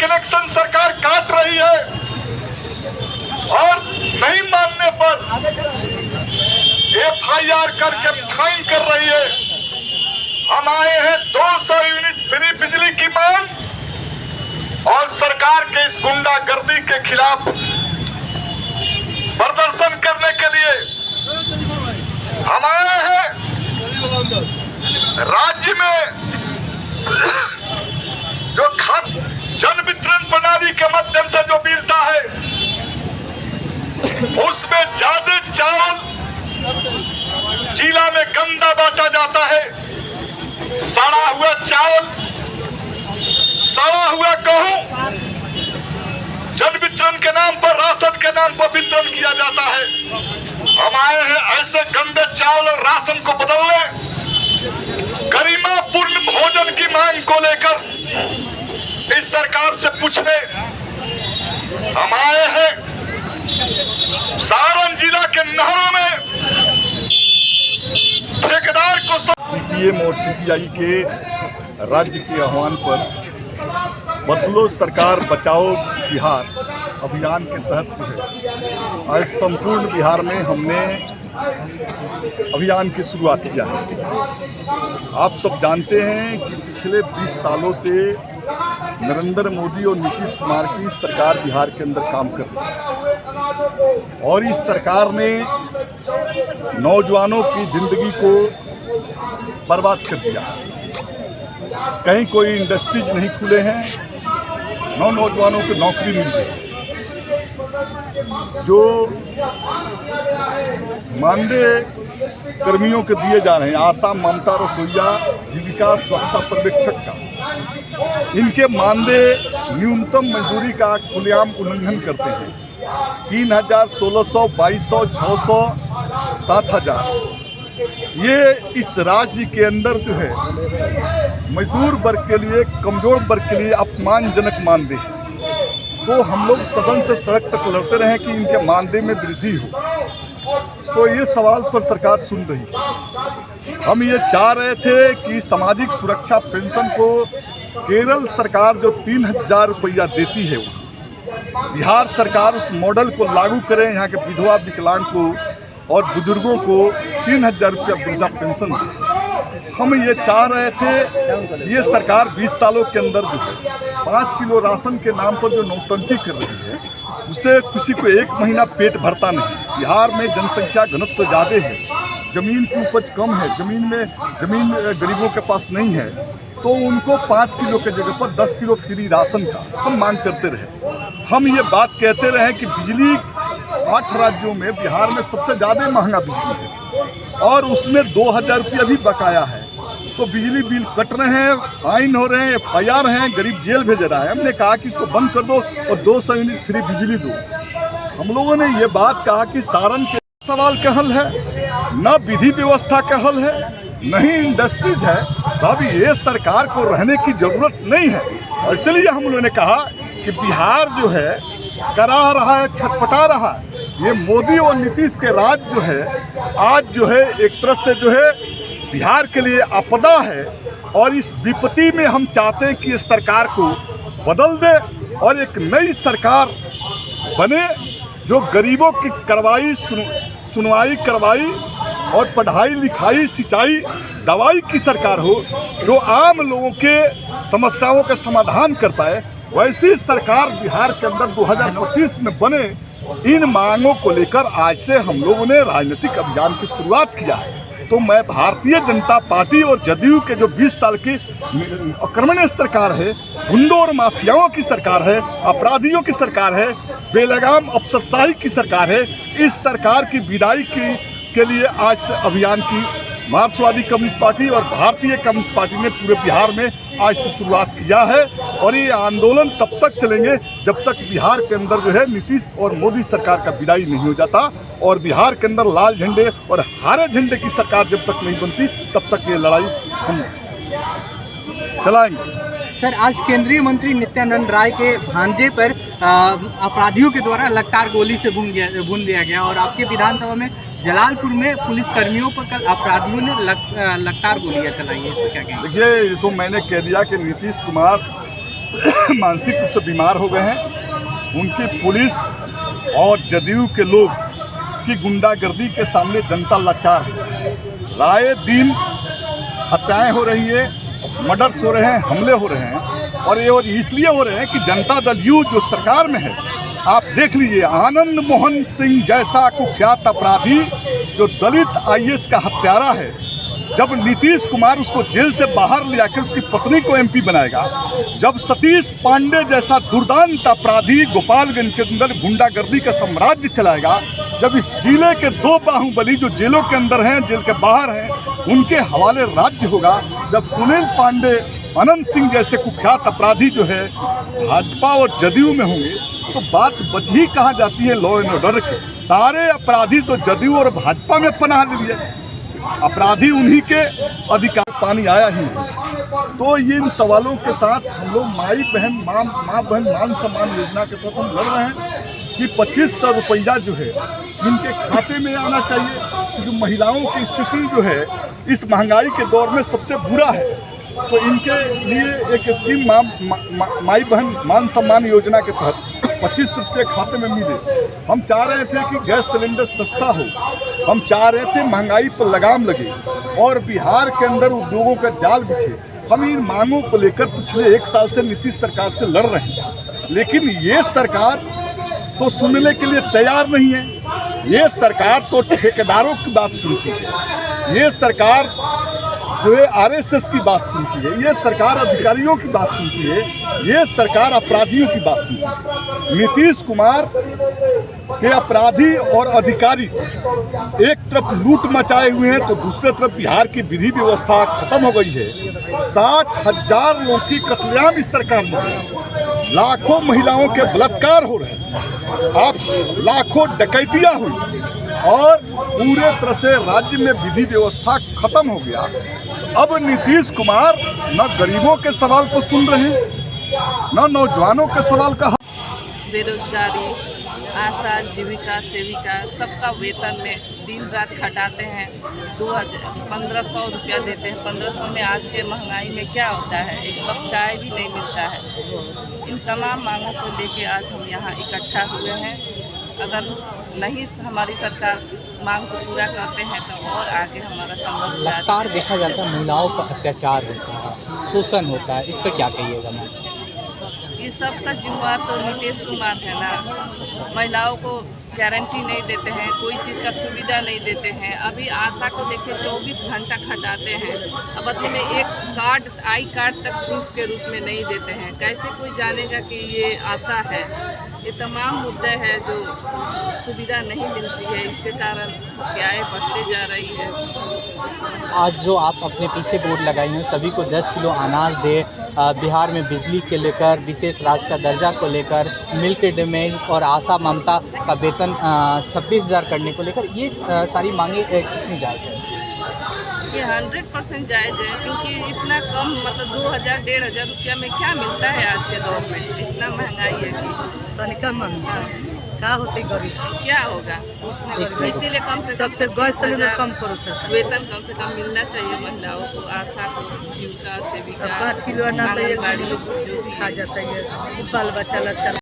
Connection सरकार काट रही है और नहीं मानने पर FIR करके फाइन कर रही है। हम आए हैं 200 यूनिट फ्री बिजली की मांग और सरकार के इस गुंडागर्दी के खिलाफ प्रदर्शन करने के लिए हम आए हैं। राज्य में जो खाद्य जन वितरण प्रणाली के माध्यम से जो मिलता है उसमें ज्यादा चावल जिला में गंदा बांटा जाता है। सड़ा हुआ चावल, सड़ा हुआ गेहूं जन वितरण के नाम पर, राशन के नाम पर वितरण किया जाता है। हम आए हैं ऐसे गंदे चावल और राशन को बदलने, गरिमापूर्ण भोजन की मांग को लेकर इस सरकार से पूछने हम आए हैं। सारण जिला के नहरों में ठेकेदार को CPM और CPI के राज्य के आह्वान पर बदलो सरकार बचाओ बिहार अभियान के तहत जो है आज संपूर्ण बिहार में हमने अभियान की शुरुआत किया है। आप सब जानते हैं कि पिछले 20 सालों से नरेंद्र मोदी और नीतीश कुमार की सरकार बिहार के अंदर काम कर रही है और इस सरकार ने नौजवानों की जिंदगी को बर्बाद कर दिया। कहीं कोई इंडस्ट्रीज नहीं खुले हैं, नौजवानों को नौकरी मिल रही। जो मानदेय कर्मियों के दिए जा रहे हैं, आशा, ममता, रसोईया, जीविका, स्वच्छता पर्यवेक्षक का, इनके मानदेय न्यूनतम मजदूरी का खुलेआम उल्लंघन करते हैं। 3000, 1600, 2200, 600, 7000 ये इस राज्य के अंदर जो है मजदूर वर्ग के लिए, कमजोर वर्ग के लिए अपमानजनक मानदेय है। तो हम लोग सदन से सड़क तक लड़ते रहे कि इनके मानदेय में वृद्धि हो। तो ये सवाल पर सरकार सुन रही है। हम ये चाह रहे थे कि सामाजिक सुरक्षा पेंशन को केरल सरकार जो 3000 रुपया देती है, बिहार सरकार उस मॉडल को लागू करे। यहाँ के विधवा, विकलांग को और बुजुर्गों को 3000 रुपया वृद्धा पेंशन दे। हम ये चाह रहे थे। ये सरकार 20 सालों के अंदर जो है 5 किलो राशन के नाम पर जो नौटंकी कर रही है, उससे किसी को एक महीना पेट भरता नहीं। बिहार में जनसंख्या घनत्व ज़्यादा है, जमीन की उपज कम है, जमीन गरीबों के पास नहीं है, तो उनको 5 किलो के जगह पर 10 किलो फ्री राशन का हम मांग करते रहे। हम ये बात कहते रहे कि बिजली 8 राज्यों में बिहार में सबसे ज़्यादा महंगा बिजली है और उसमें 2000 रुपया भी बकाया है। तो बिजली बिल कट रहे हैं, फाइन हो रहे हैं, FIR हैं, गरीब जेल भेज रहा है। हमने कहा कि इसको बंद कर दो और 200 यूनिट फ्री बिजली दो। हम लोगों ने ये बात कहा कि सारण के सवाल का हल है, न विधि व्यवस्था का हल है, नहीं इंडस्ट्रीज है। तो अभी ये सरकार को रहने की जरूरत नहीं है। और इसलिए हम लोगों ने कहा कि बिहार जो है करा रहा है, छटपटा रहा है। ये मोदी और नीतीश के राज जो है आज जो है एक तरह से जो है बिहार के लिए आपदा है। और इस विपत्ति में हम चाहते हैं कि इस सरकार को बदल दे और एक नई सरकार बने जो गरीबों की सुनवाई करवाई और पढ़ाई लिखाई, सिंचाई, दवाई की सरकार हो, जो आम लोगों के समस्याओं का समाधान कर पाए। वैसी सरकार बिहार के अंदर 2025 में बने। इन मांगों को लेकर आज से हम लोगों ने राजनीतिक अभियान की शुरुआत किया है। तो मैं भारतीय जनता पार्टी और जदयू के जो 20 साल की आक्रमणीय सरकार है, गुंडों और माफियाओं की सरकार है, अपराधियों की सरकार है, बेलगाम अफसरशाही की सरकार है, इस सरकार की विदाई के लिए आज से अभियान की मार्क्सवादी कम्युनिस्ट पार्टी और भारतीय कम्युनिस्ट पार्टी ने पूरे बिहार में आज से शुरुआत किया है। और ये आंदोलन तब तक चलेंगे जब तक बिहार के अंदर जो है नीतीश और मोदी सरकार का विदाई नहीं हो जाता और बिहार के अंदर लाल झंडे और हरे झंडे की सरकार जब तक नहीं बनती तब तक ये लड़ाई हम चलाएंगे। सर, आज केंद्रीय मंत्री नित्यानंद राय के भांजे पर अपराधियों के द्वारा लट्टार गोली से भून दिया गया और आपके विधानसभा में जलालपुर में पुलिस कर्मियों पर कल अपराधियों ने लट्टार गोलियां चलाई हैं। इस पर क्या कहेंगे? देखिए, तो मैंने कह दिया कि नीतीश कुमार मानसिक रूप से बीमार हो गए हैं। उनकी पुलिस और जदयू के लोग की गुंडागर्दी के सामने जनता लाचार है। राय दिन हत्याएं हो रही है, मर्डर्स हो रहे हैं, हमले हो रहे हैं, और इसलिए हो रहे हैं कि जनता दल यू जो सरकार में है, आप देख लीजिए आनंद मोहन सिंह जैसा कुख्यात अपराधी जो दलित आईएएस का हत्यारा है, जब नीतीश कुमार उसको जेल से बाहर ले आकर उसकी पत्नी को एमपी बनाएगा, जब सतीश पांडे जैसा दुर्दांत अपराधी गोपालगंज के अंदर गुंडागर्दी का साम्राज्य चलाएगा, जब इस जिले के 2 बाहुबली जो जेलों के अंदर हैं, जेल के बाहर हैं, उनके हवाले राज्य होगा, जब सुनील पांडे, अनंत सिंह जैसे कुख्यात अपराधी जो है भाजपा और जदयू में होंगे, तो बात बच ही कहाँ जाती है लॉ एंड ऑर्डर के। सारे अपराधी तो जदयू और भाजपा में पनाह ले लिए, अपराधी उन्हीं के अधिकार, पानी आया ही नहीं। तो इन सवालों के साथ हम लोग माँ बहन मान सम्मान योजना के तहत हम लड़ रहे हैं कि 2500 रुपया जो है इनके खाते में आना चाहिए, क्योंकि महिलाओं की स्थिति जो है इस महंगाई के दौर में सबसे बुरा है। तो इनके लिए एक स्कीम माई बहन मान सम्मान योजना के तहत 25 रुपये खाते में मिले। हम चाह रहे थे कि गैस सिलेंडर सस्ता हो, हम चाह रहे थे महंगाई पर लगाम लगे और बिहार के अंदर उद्योगों का जाल बिछे। हम इन मांगों को लेकर पिछले 1 साल से नीतीश सरकार से लड़ रहे हैं, लेकिन ये सरकार तो सुनने के लिए तैयार नहीं है। ये सरकार तो ठेकेदारों की बात सुनती है, ये सरकार जो है आरएसएस की बात सुनती है, ये सरकार अधिकारियों की बात सुनती है, ये सरकार अपराधियों की बात सुनती है। नीतीश कुमार के अपराधी और अधिकारी एक तरफ लूट मचाए हुए हैं, तो दूसरे तरफ बिहार की विधि व्यवस्था खत्म हो गई है। 60,000 लोगों की कत्लेआम इस सरकार में, लाखों महिलाओं के बलात्कार हो रहे हैं, आप लाखों डकैतियां हुई और पूरे तरह से राज्य में विधि व्यवस्था खत्म हो गया। तो अब नीतीश कुमार न गरीबों के सवाल को सुन रहे हैं, न नौजवानों के सवाल का। बेरोजगारी, आशा, जीविका, सेविका सबका वेतन में दिन रात खटाते हैं, 1500 रुपया देते हैं। 1500 में आज के महंगाई में क्या होता है, एक कप चाय भी नहीं मिलता है। इन तमाम मांगों को लेके आज हम यहाँ इकट्ठा हुए हैं। अगर नहीं हमारी सरकार मांग को पूरा करते हैं तो और आगे हमारा संघर्ष। लगातार देखा जाता है महिलाओं पर अत्याचार होता है, शोषण होता है, इस पर क्या कहिएगा मैम? ये सब का जिम्मेवार तो नीतीश कुमार है ना। महिलाओं को गारंटी नहीं देते हैं, कोई चीज़ का सुविधा नहीं देते हैं। अभी आशा को देखिए 24 घंटा खटाते हैं, अब बदले में एक कार्ड, आई कार्ड तक प्रूफ के रूप में नहीं देते हैं। कैसे कोई जानेगा कि ये आशा है? ये तमाम मुद्दे हैं जो सुविधा नहीं मिलती है, इसके कारण हत्याएँ बढ़ते जा रही है। आज जो आप अपने पीछे बोर्ड लगाई हैं, सभी को 10 किलो अनाज दे, बिहार में बिजली के लेकर, विशेष राज्य का दर्जा को लेकर, मिल्क डिमांड और आशा ममता का वेतन 26,000 करने को लेकर, ये सारी मांगे कितनी जायज़ है? ये 100% जायज़ है, क्योंकि इतना कम मतलब 2,000-1,500 रुपया में क्या मिलता है आज के दौर में? इतना महंगाई है कि तनिका महंगा क्या होते गरीब क्या होगा, कुछ नहीं गरीब। इसीलिए कम से सबसे गैस सिलेंडर कम करो सरकार, वेतन कम से कम मिलना चाहिए महिलाओं को, आशा को, जीविका, सेविका। 5 किलो अनाज तो एक दिन लोग खा जाता है, बाल बच्चा